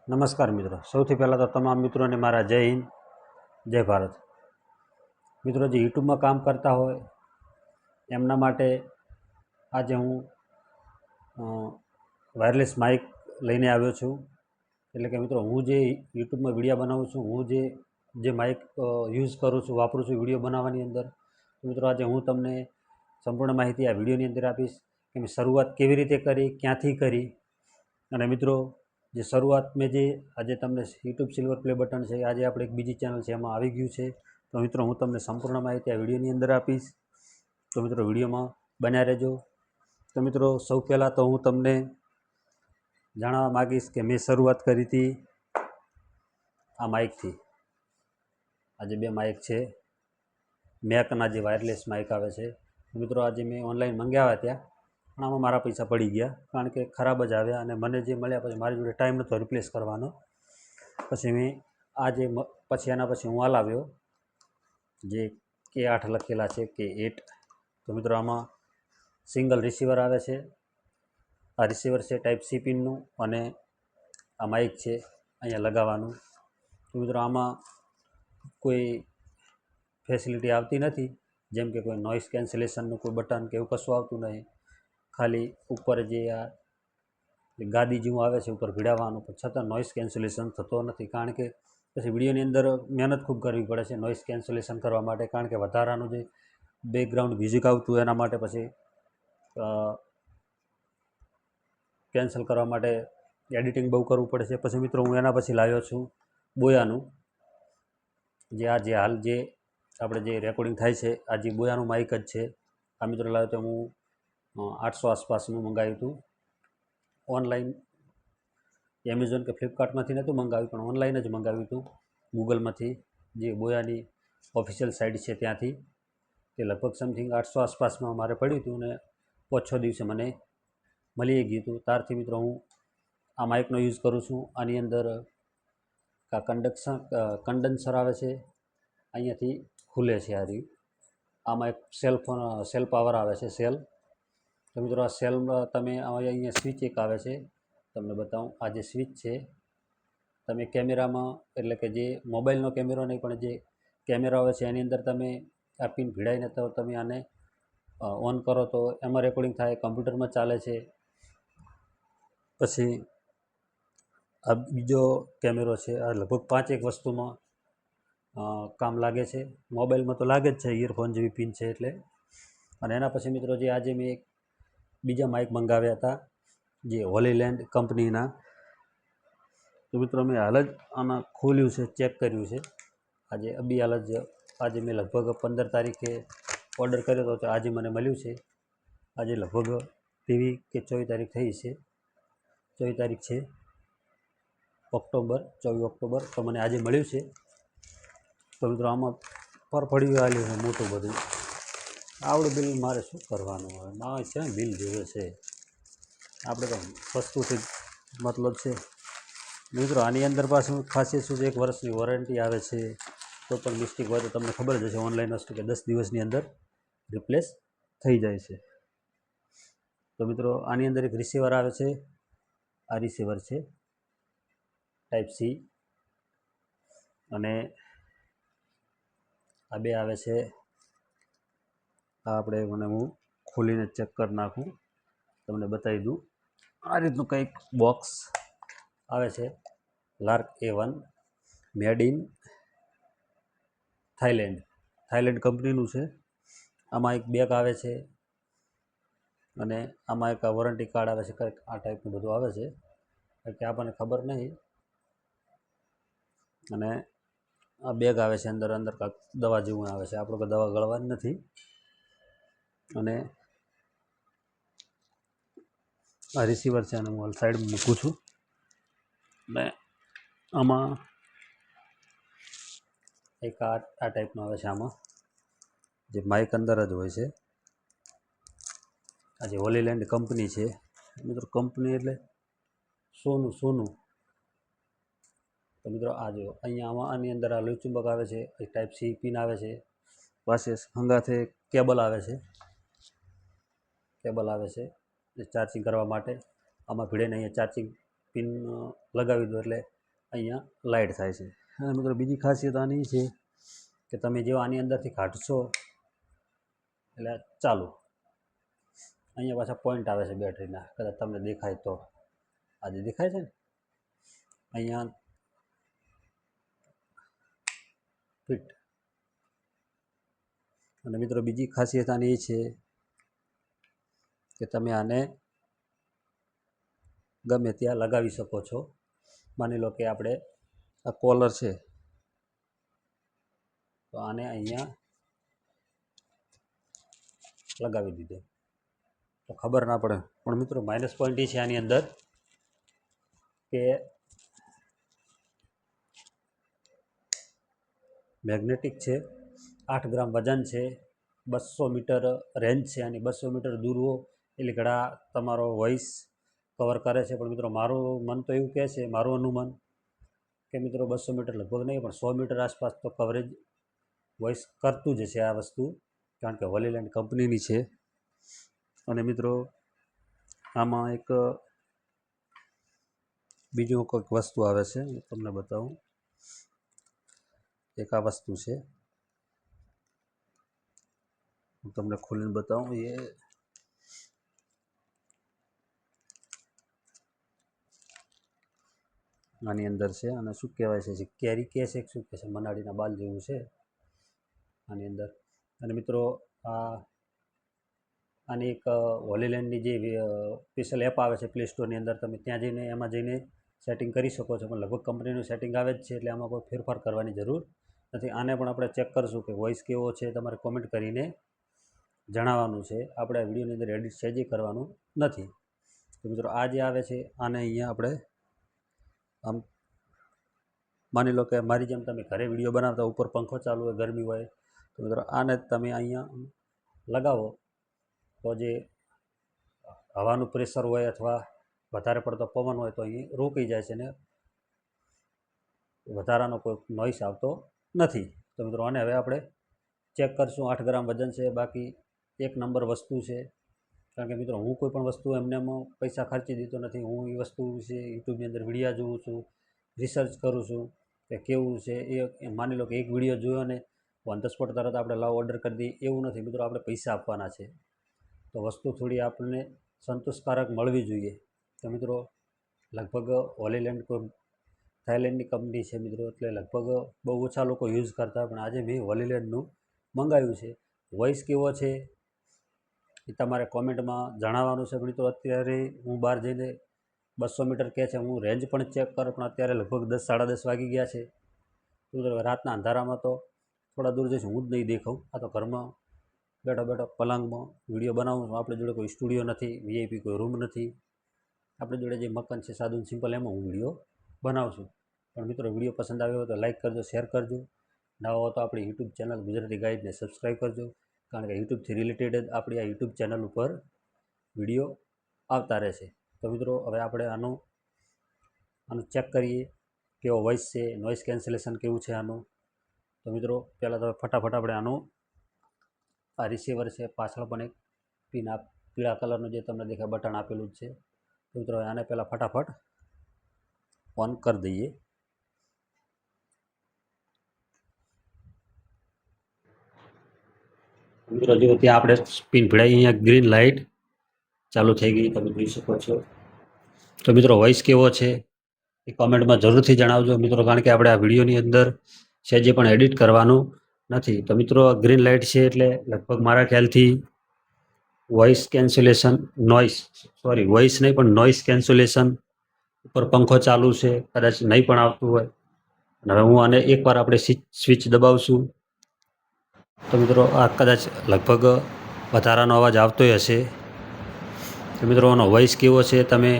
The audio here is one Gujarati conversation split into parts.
નમસ્કાર મિત્રો, સૌથી પહેલાં તો તમામ મિત્રોને મારા જય હિન્દ, જય ભારત. મિત્રો જે યુટ્યુબમાં કામ કરતા હોય એમના માટે આજે હું વાયરલેસ માઇક લઈને આવ્યો છું. એટલે કે મિત્રો, હું જે યુટ્યુબમાં વિડીયો બનાવું છું, હું જે માઇક યુઝ કરું છું, વાપરું છું વિડીયો બનાવવાની અંદર, તો મિત્રો આજે હું તમને સંપૂર્ણ માહિતી આ વિડીયોની અંદર આપીશ કે મેં શરૂઆત કેવી રીતે કરી, ક્યાંથી કરી. અને મિત્રો, જે શરૂઆત મેં જે આજે તમને યુટ્યુબ સિલ્વર પ્લે બટન છે, આજે આપણે એક બીજી ચેનલ છે એમાં આવી ગયું છે. તો મિત્રો, હું તમને સંપૂર્ણ માહિતી આ વિડીયોની અંદર આપીશ. તો મિત્રો, વિડીયોમાં બન્યા રહેજો. તો મિત્રો, સૌ પહેલાં તો હું તમને જણાવવા માગીશ કે મેં શરૂઆત કરી હતી આ માઇકથી. આજે બે માઇક છે, મેકના જે વાયરલેસ માઇક આવે છે. મિત્રો, આજે મેં ઓનલાઈન મંગાવ્યા ત્યાં, પણ આમાં મારા પૈસા પડી ગયા, કારણ કે ખરાબ જ આવ્યા અને મને જે મળ્યા પછી મારી જોડે ટાઈમ નહોતો રિપ્લેસ કરવાનો. પછી મેં એના પછી હું લાવ્યો જે K8 લખેલા છે, K8. તો મિત્રો, આમાં સિંગલ રિસીવર આવે છે. આ રિસીવર છે ટાઈપ સી પિનનું, અને આ માઇક છે અહીંયા લગાવવાનું. તો મિત્રો, આમાં કોઈ ફેસિલિટી આવતી નથી, જેમ કે કોઈ નોઇસ કેન્સલેશનનું કોઈ બટન કે એવું કશું આવતું નહીં. ખાલી ઉપર જે આ ગાદી જેવું આવે છે ઉપર ભીડાવવાનું, પણ છતાં નોઇસ કેન્સલેશન થતો નથી. કારણ કે પછી વિડીયોની અંદર મહેનત ખૂબ કરવી પડે છે નોઇસ કેન્સલેશન કરવા માટે, કારણ કે વધારાનું જે બેકગ્રાઉન્ડ મ્યુઝિક આવતું એના માટે પછી કેન્સલ કરવા માટે એડિટિંગ બહુ કરવું પડે છે. પછી મિત્રો, હું એના પછી લાવ્યો છું બોયાનું, જે હાલ જે આપણે જે રેકોર્ડિંગ થાય છે, આ જે બોયાનું માઇક જ છે. આ મિત્રો લાવ્યો તો હું 800 આસપાસનું મંગાવ્યું હતું. ઓનલાઈન એમેઝોન કે ફ્લિપકાર્ટમાંથી નહોતું મંગાવ્યું, પણ ઓનલાઈન જ મંગાવ્યું હતું, ગૂગલમાંથી, જે બોયાની ઓફિશિયલ સાઇટ છે ત્યાંથી. તે લગભગ સમથિંગ 800 આસપાસમાં મારે પડ્યું હતું, અને 5-6 દિવસે મને મળી ગયું હતું. ત્યારથી મિત્રો, હું આ માઇકનો યુઝ કરું છું. આની અંદર કન્ડન્સર આવે છે, અહીંયાથી ખુલે છે. આમાં એક સેલ પાવર આવે છે, સેલ. તો મિત્રો, આ સેલમાં તમે અહીંયા સ્વિચ એક આવે છે, તમને બતાવું. આ જે સ્વિચ છે, તમે કેમેરામાં, એટલે કે જે મોબાઈલનો કેમેરો નહીં પણ જે કેમેરા આવે છે એની અંદર તમે આ પિન ભીડાઈને તો તમે આને ઓન કરો તો એમાં રેકોર્ડિંગ થાય, કમ્પ્યુટરમાં ચાલે છે. પછી આ બીજો કેમેરો છે, આ લગભગ 5 એક વસ્તુમાં કામ લાગે છે. મોબાઈલમાં તો લાગે જ છે, ઇયરફોન જેવી પિન છે એટલે. અને એના પછી મિત્રો, જે આજે મેં બીજા માઇક મંગાવ્યા હતા, જે હોલીલેન્ડ કંપનીના. તો મિત્રો, મેં હાલ જ આમાં ખોલ્યું છે, ચેક કર્યું છે. આજે મેં લગભગ 15 તારીખે ઓર્ડર કર્યો હતો, તો આજે મને મળ્યું છે. આજે લગભગ 23 કે 24 તારીખ થઈ છે, 24 તારીખ છે ઓક્ટોબર, 24 ઓક્ટોબર. તો મને આજે મળ્યું છે. તો મિત્રો, આમાં ફળિયું આવેલું છે મોટું બધું. આવડું બિલ મારે શું કરવાનું હોય, ના છે બિલ જોવે છે. આપણે તો વસ્તુથી મતલબ છે. મિત્રો, આની અંદર પાછું ખાસિયત શું છે, 1 વર્ષની વોરંટી આવે છે. કોઈ પણ મિસ્ટેક હોય તો તમને ખબર જ હશે ઓનલાઈન વસ્તુ, કે 10 દિવસની અંદર રિપ્લેસ થઈ જાય છે. તો મિત્રો, આની અંદર એક રિસીવર આવે છે. આ રિસીવર છે ટાઈપ સી, અને આ બે આવે છે. આ હું ખોલીને ચેક કરી નાખું, તમને બતાવી દઉં. આ રીતનું કંઈક બોક્સ આવે છે. Lark A1, made in Thailand કંપનીનું છે. આમાં એક બેગ આવે છે, અને આમાં એક વોરંટી કાર્ડ આવે છે. કંઈક આ ટાઈપનું બધું આવે છે, કે આપણને ખબર નહીં. અને આ બેગ આવે છે, અંદર કાંઈક દવા જેવું આવે છે. આપણે કોઈ દવા ગળવાની નથી. અને આ રિસીવર છે, અને હું સાઈડમાં મૂકું છું. ને આમાં એક આ ટાઈપનું આવે છે. આમાં જે માઇક અંદર જ હોય છે. આ જે હોલીલેન્ડ કંપની છે મિત્રો, કંપની એટલે સોનું. તો મિત્રો, આ જો અહીંયા આની અંદર આ લોહી ચુંબક આવે છે, એક ટાઈપ સી પિન આવે છે, પાસે હંગાથે કેબલ આવે છે ચાર્જિંગ કરવા માટે. આમાં ભીડેને અહીંયા ચાર્જિંગ પિન લગાવી દો એટલે અહીંયા લાઇટ થાય છે. અને મિત્રો બીજી ખાસિયત આની છે કે તમે જો આની અંદરથી કાઢશો એટલે ચાલુ. અહીંયા પાછા પોઈન્ટ આવે છે બેટરીના, કદાચ તમને દેખાય તો. આજે દેખાય છે ને અહીંયા ફિટ. અને મિત્રો બીજી ખાસિયત આની એ છે કે તમે આને ગમે ત્યાં લગાવી શકો છો. માની લો કે આપણે આ કોલર છે તો આને અહીંયા લગાવી દીધો તો ખબર ના પડે. પણ મિત્રો માઇનસ પોઈન્ટ એ છે આની અંદર કે મેગ્નેટિક છે, 8 ગ્રામ વજન છે, 200 મીટર રેન્જ છે. અને 200 મીટર દૂર હો એટલે ઘણા તમારો વોઇસ કવર કરે છે. પણ મિત્રો મારું મન તો એવું કહે છે, મારું અનુમાન કે મિત્રો 200 મીટર લગભગ નહીં પણ 100 મીટર આસપાસ તો કવરેજ વોઇસ કરતું જ છે આ વસ્તુ, કારણ કે હોલીલેન્ડ કંપનીની છે. અને મિત્રો આમાં એક બીજું કોઈક વસ્તુ આવે છે, હું તમને બતાવું. એક આ વસ્તુ છે, હું તમને ખોલીને બતાવું. એ આની અંદર છે અને શું કહેવાય છે, કેરી કેસ એક શું કહે છે, મનાડીના બાલ જેવું છે આની અંદર. અને મિત્રો આની એક હોલીલેન્ડની જે સ્પેશિયલ એપ આવે છે પ્લે સ્ટોરની અંદર, તમે ત્યાં જઈને એમાં જઈને સેટિંગ કરી શકો છો. પણ લગભગ કંપનીનું સેટિંગ આવે જ છે એટલે આમાં કોઈ ફેરફાર કરવાની જરૂર નથી. આને પણ આપણે ચેક કરશું કે વોઇસ કેવો છે, તમારે કોમેન્ટ કરીને જણાવવાનું છે. આપણે આ વિડીયોની અંદર એડિટ સહેજે કરવાનું નથી. તો મિત્રો આ જે આવે છે આને અહીંયા આપણે આમ માની લો કે મારી જેમ તમે ઘરે વિડીયો બનાવતા ઉપર પંખો ચાલુ હોય, ગરમી હોય, તો મિત્રો આને તમે અહીંયા લગાવો તો જે હવાનું પ્રેશર હોય અથવા વધારે પડતો પવન હોય તો અહીં રોકાઈ જાય છે ને વધારાનો કોઈ નોઈસ આવતો નથી. તો મિત્રો આને હવે આપણે ચેક કરશું. 8 ગ્રામ વજન છે, બાકી એક નંબર વસ્તુ છે. કારણ કે મિત્રો હું કોઈ પણ વસ્તુ એમને પૈસા ખર્ચી દીધો નથી. હું એ વસ્તુ વિશે યુટ્યુબની અંદર વિડીયો જોઉં છું, રિસર્ચ કરું છું કે કેવું છે. એ માની લો કે એક વિડીયો જોયો ને ઓન ધ સ્પોટ તરત આપણે લાવ ઓર્ડર કરી દઈએ એવું નથી મિત્રો, આપણે પૈસા આપવાના છે. તો વસ્તુ થોડી આપણને સંતોષકારક મળવી જોઈએ. તો મિત્રો લગભગ હોલીલેન્ડ કોઈ થાઈલેન્ડની કંપની છે મિત્રો, એટલે લગભગ બહુ ઓછા લોકો યુઝ કરતા. પણ આજે મેં હોલીલેન્ડનું મંગાવ્યું છે. વોઇસ કેવો છે એ તમારે કોમેન્ટમાં જણાવવાનું છે. મિત્રો અત્યારે હું બહાર જઈને 200 મીટર કહે છે, હું રેન્જ પણ ચેક કરું પણ અત્યારે લગભગ 10 સાડા 10 વાગી ગયા છે. તો રાતના અંધારામાં તો થોડા દૂર જઈશ હું જ નહીં દેખાઉં. આ તો ઘરમાં બેઠો બેઠો પલંગમાં વિડીયો બનાવું છું. આપણી જોડે કોઈ સ્ટુડિયો નથી, વીઆઈપી કોઈ રૂમ નથી. આપણી જોડે જે મકાન છે સાદું સિમ્પલ, એમાં હું વિડીયો બનાવું છું. પણ મિત્રો વિડીયો પસંદ આવ્યો હોય તો લાઇક કરજો, શેર કરજો. નવા હો તો આપણી યુટ્યુબ ચેનલ ગુજરાતી ગાઈડને સબસ્ક્રાઈબ કરજો, કારણ કે યુટ્યુબથી રિલેટેડ જ આપણી આ યુટ્યુબ ચેનલ ઉપર વિડીયો આવતા રહેશે. તો મિત્રો હવે આપણે આનું ચેક કરીએ કેવો વોઇસ છે, નોઇસ કેન્સલેશન કેવું છે આનું. તો મિત્રો પહેલાં તો ફટાફટ આપણે આનું આ રિસીવર છે, પાછળ પણ એક પીળા કલરનું જે તમને દેખાય બટન આપેલું જ છે. તો મિત્રો આને પહેલાં ફટાફટ ઓન કરી દઈએ. મિત્રો જો ત્યાં આપણે સ્પિન ભીડાઈ, અહીંયા ગ્રીન લાઇટ ચાલુ થઈ ગઈ, તમે જોઈ શકો છો. તો મિત્રો વોઇસ કેવો છે એ કોમેન્ટમાં જરૂરથી જણાવજો મિત્રો, કારણ કે આપણે આ વિડીયોની અંદર સહેજે પણ એડિટ કરવાનું નથી. તો મિત્રો ગ્રીન લાઇટ છે એટલે લગભગ મારા ખ્યાલથી વોઇસ કેન્સલેશન વોઇસ નહીં પણ નોઇસ કેન્સલેશન ઉપર પંખો ચાલુ છે, કદાચ નહીં પણ આવતું હોય. અને હવે હું આને એકવાર આપણે સ્વિચ દબાવશું તો મિત્રો આ કદાચ લગભગ વધારાનો અવાજ આવતો હશે. તો મિત્રો આનો વોઇસ કેવો છે તમે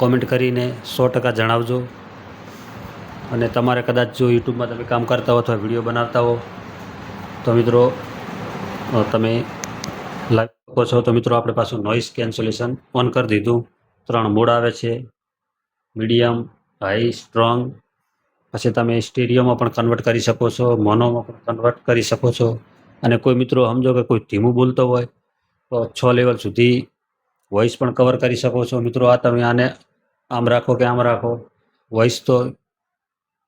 કોમેન્ટ કરીને 100% જણાવજો. અને તમારે કદાચ જો યુટ્યુબમાં તમે કામ કરતા હો અથવા વિડીયો બનાવતા હો તો મિત્રો તમે લાવી શકો છો. તો મિત્રો આપણે પાછું નોઇસ કેન્સલેશન ઓન કરી દીધું. 3 મોડ આવે છે, મીડિયમ, હાઈ, સ્ટ્રોંગ. પછી તમે સ્ટીરિયોમાં પણ કન્વર્ટ કરી શકો છો, મોનોમાં પણ કન્વર્ટ કરી શકો છો. અને કોઈ મિત્રો સમજો કે કોઈ ધીમું બોલતો હોય તો 6 લેવલ સુધી વોઇસ પણ કવર કરી શકો છો. મિત્રો આ તમે આને આમ રાખો કે આમ રાખો, વોઇસ તો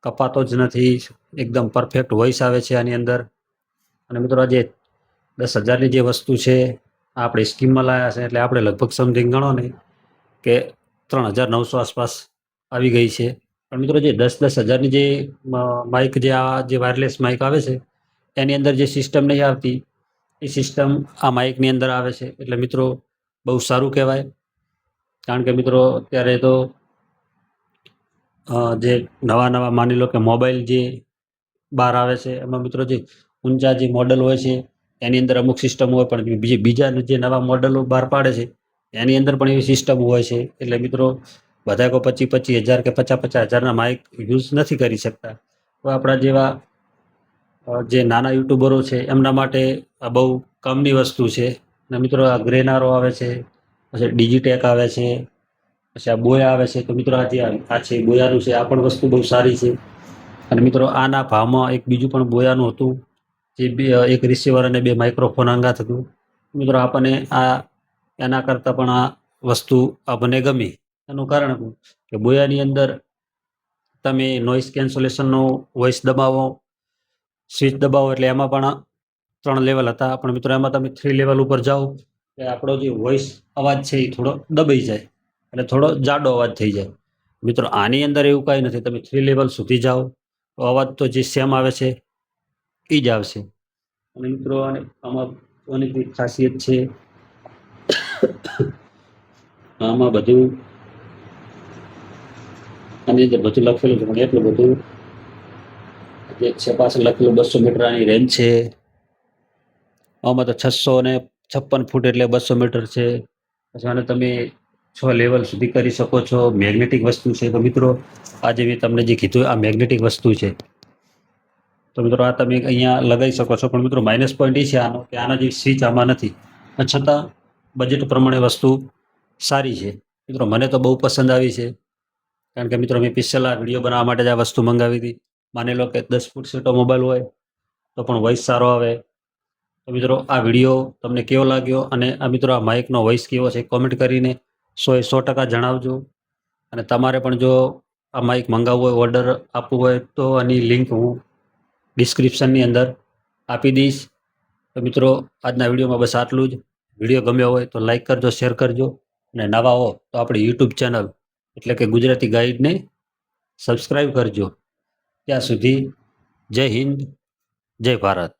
કપાતો જ નથી, એકદમ પરફેક્ટ વોઇસ આવે છે આની અંદર. અને મિત્રો આજે 10,000ની જે વસ્તુ છે આપણે સ્કીમમાં લાવ્યા છે, એટલે આપણે લગભગ સમથિંગ ગણો ને કે 3,900 આસપાસ આવી ગઈ છે. પણ મિત્રો જે 10,000ની જે માઇક, જે આ જે વાયરલેસ માઇક આવે છે એની અંદર જે સિસ્ટમ નહીં આવતી એ સિસ્ટમ આ માઇકની અંદર આવે છે. એટલે મિત્રો બહુ સારું કહેવાય. કારણ કે મિત્રો અત્યારે તો જે નવા માની લો કે મોબાઈલ જે બહાર આવે છે એમાં મિત્રો જે ઊંચા જે મોડલ હોય છે એની અંદર અમુક સિસ્ટમ હોય, પણ બીજા જે નવા મોડલો બહાર પાડે છે એની અંદર પણ એવી સિસ્ટમ હોય છે. એટલે મિત્રો બધા કોઈ 25,000 કે 50,000ના માઇક યુઝ નથી કરી શકતા. તો આપણા જેવા જે નાના યુટ્યુબરો છે એમના માટે આ બહુ કામની વસ્તુ છે. અને મિત્રો આ ગ્રેનારો આવે છે, પછી ડિજિટેક આવે છે, પછી આ બોયા આવે છે. તો મિત્રો આ છે બોયાનું છે, આ પણ વસ્તુ બહુ સારી છે. અને મિત્રો આના ભાવમાં એક બીજું પણ બોયાનું હતું, જે એક રિસીવર અને 2 માઇક્રોફોન અંગાત હતું. મિત્રો આપણને એના કરતાં પણ આ વસ્તુ આપણને ગમી. એનું કારણ કે બોયાની અંદર તમે નોઇઝ કેન્સલેશનનો વોઇસ દબાવો, સ્વિચ દબાવો એટલે એમાં પણ 3 લેવલ હતા. પણ મિત્રો એમાં તમે 3 લેવલ ઉપર જાઓ એટલે આપણો જે વોઇસ અવાજ છે એ થોડો દબાઈ જાય, એટલે થોડો જાડો અવાજ થઈ જાય. મિત્રો આની અંદર એવું કાંઈ નથી, તમે 3 લેવલ સુધી જાઓ તો અવાજ તો જે સેમ આવે છે એ જ આવશે. અને મિત્રો આમાં આની ખાસિયત છે, આમાં બધું આની અંદર બધું લખેલું છે, પણ એટલું બધું જે છે પાછળ લખેલું 200 મીટર આની રેન્જ છે. આમાં તો 656 ફૂટ એટલે 200 મીટર છે. પછી આને તમે 6 લેવલ સુધી કરી શકો છો. મેગ્નેટિક વસ્તુ છે. તો મિત્રો આજે મેં તમને જે કીધું આ મેગ્નેટિક વસ્તુ છે. તો મિત્રો આ તમે અહીંયા લગાવી શકો છો. પણ મિત્રો માઇનસ પોઈન્ટ એ છે આનો કે આના જે સ્વિચ આમાં નથી, છતાં બજેટ પ્રમાણે વસ્તુ સારી છે. મિત્રો મને તો બહુ પસંદ આવી છે. કારણ કે મિત્રો મેં પિક્સેલ આ વિડીયો બનાવવા માટે જ આ વસ્તુ મંગાવી હતી. માની લો કે 10 ફૂટ સેટો મોબાઈલ હોય તો પણ વોઇસ સારો આવે. તો મિત્રો આ વિડીયો તમને કેવો લાગ્યો, અને આ મિત્રો આ માઇકનો વોઇસ કેવો છે કોમેન્ટ કરીને 100% જણાવજો. અને તમારે પણ જો આ માઇક મંગાવવું હોય, ઓર્ડર આપવું હોય, તો આની લિંક હું ડિસ્ક્રિપ્શનની અંદર આપી દઈશ. તો મિત્રો આજના વિડીયોમાં બસ આટલું જ. વિડીયો ગમ્યો હોય તો લાઈક કરજો, શેર કરજો, અને નવા હો તો આપણી યુટ્યુબ ચેનલ એટલે કે ગુજરાતી ગાઈડને સબસ્ક્રાઈબ કરજો. ત્યાં સુધી જય હિન્દ, જય ભારત.